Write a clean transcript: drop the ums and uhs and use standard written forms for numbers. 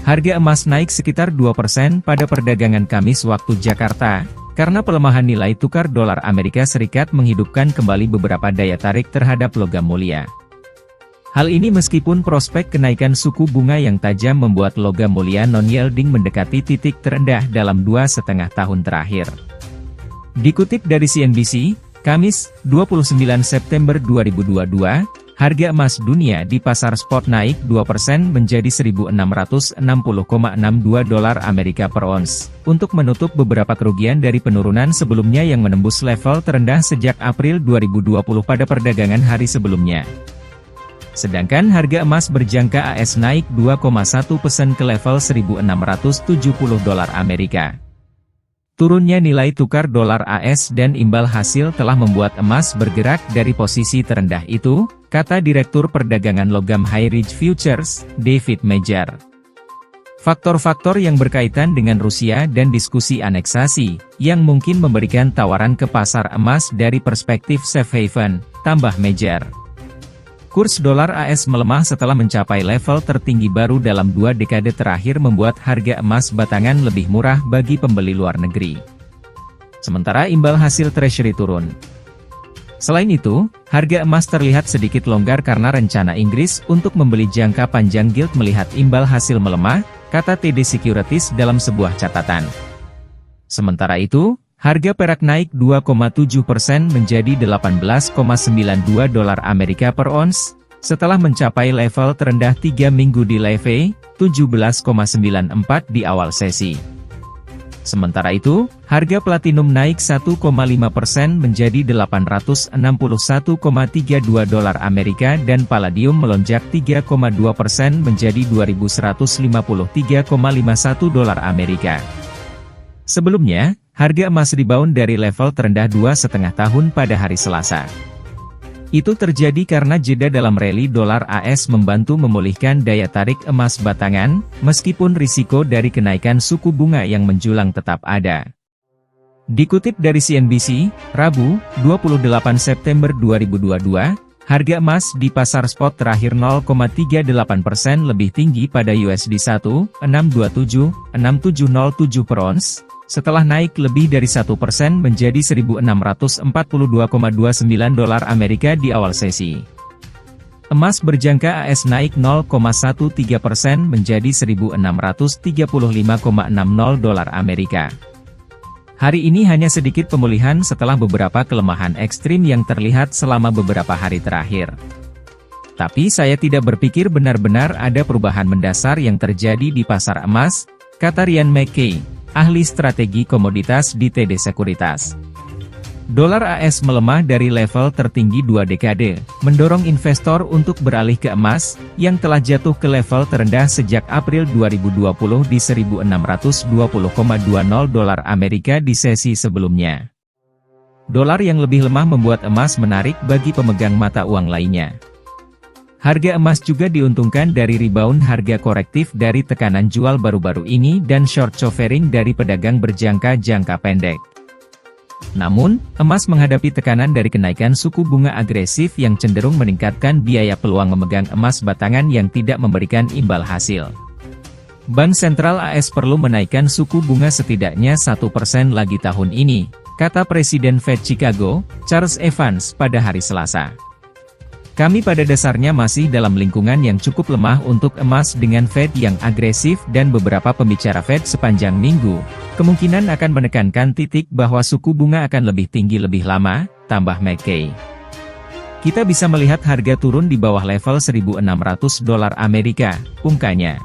Harga emas naik sekitar 2% pada perdagangan Kamis waktu Jakarta, karena pelemahan nilai tukar dolar Amerika Serikat menghidupkan kembali beberapa daya tarik terhadap logam mulia. Hal ini meskipun prospek kenaikan suku bunga yang tajam membuat logam mulia non-yielding mendekati titik terendah dalam 2,5 tahun terakhir. Dikutip dari CNBC, Kamis, 29 September 2022, harga emas dunia di pasar spot naik 2% menjadi $1.660,62 Amerika per ons, untuk menutup beberapa kerugian dari penurunan sebelumnya yang menembus level terendah sejak April 2020 pada perdagangan hari sebelumnya. Sedangkan harga emas berjangka AS naik 2,1% ke level $1.670 Amerika. Turunnya nilai tukar dolar AS dan imbal hasil telah membuat emas bergerak dari posisi terendah itu, kata Direktur Perdagangan Logam High Ridge Futures, David Major. Faktor-faktor yang berkaitan dengan Rusia dan diskusi aneksasi, yang mungkin memberikan tawaran ke pasar emas dari perspektif safe haven, tambah Major. Kurs dolar AS melemah setelah mencapai level tertinggi baru dalam 2 dekade terakhir membuat harga emas batangan lebih murah bagi pembeli luar negeri. Sementara imbal hasil treasury turun. Selain itu, harga emas terlihat sedikit longgar karena rencana Inggris untuk membeli jangka panjang gilt melihat imbal hasil melemah, kata TD Securities dalam sebuah catatan. Sementara itu, harga perak naik 2,7% menjadi $18,92 Amerika per ons, setelah mencapai level terendah 3 minggu di level 17,94 di awal sesi. Sementara itu, harga platinum naik 1,5% menjadi $861,32 Amerika dan palladium melonjak 3,2% menjadi $2.153,51 Amerika. Sebelumnya, harga emas rebound dari level terendah 2,5 tahun pada hari Selasa. Itu terjadi karena jeda dalam rally dolar AS membantu memulihkan daya tarik emas batangan, meskipun risiko dari kenaikan suku bunga yang menjulang tetap ada. Dikutip dari CNBC, Rabu, 28 September 2022, harga emas di pasar spot terakhir 0,38% lebih tinggi pada USD 1,627,6707 per ons, setelah naik lebih dari 1% menjadi $1.642,29 Amerika di awal sesi. Emas berjangka AS naik 0,13% menjadi $1.635,60 Amerika. Hari ini hanya sedikit pemulihan setelah beberapa kelemahan ekstrim yang terlihat selama beberapa hari terakhir. Tapi saya tidak berpikir benar-benar ada perubahan mendasar yang terjadi di pasar emas, kata Ryan McKay, ahli strategi komoditas di TD Sekuritas. Dolar AS melemah dari level tertinggi 2 dekade, mendorong investor untuk beralih ke emas, yang telah jatuh ke level terendah sejak April 2020 di $1.620,20 Amerika di sesi sebelumnya. Dolar yang lebih lemah membuat emas menarik bagi pemegang mata uang lainnya. Harga emas juga diuntungkan dari rebound harga korektif dari tekanan jual baru-baru ini dan short covering dari pedagang berjangka jangka pendek. Namun, emas menghadapi tekanan dari kenaikan suku bunga agresif yang cenderung meningkatkan biaya peluang memegang emas batangan yang tidak memberikan imbal hasil. Bank Sentral AS perlu menaikkan suku bunga setidaknya 1% lagi tahun ini, kata Presiden Fed Chicago, Charles Evans pada hari Selasa. Kami pada dasarnya masih dalam lingkungan yang cukup lemah untuk emas dengan Fed yang agresif dan beberapa pembicara Fed sepanjang minggu, kemungkinan akan menekankan titik bahwa suku bunga akan lebih tinggi lebih lama, tambah McKay. Kita bisa melihat harga turun di bawah level $1.600 Amerika, ungkapnya.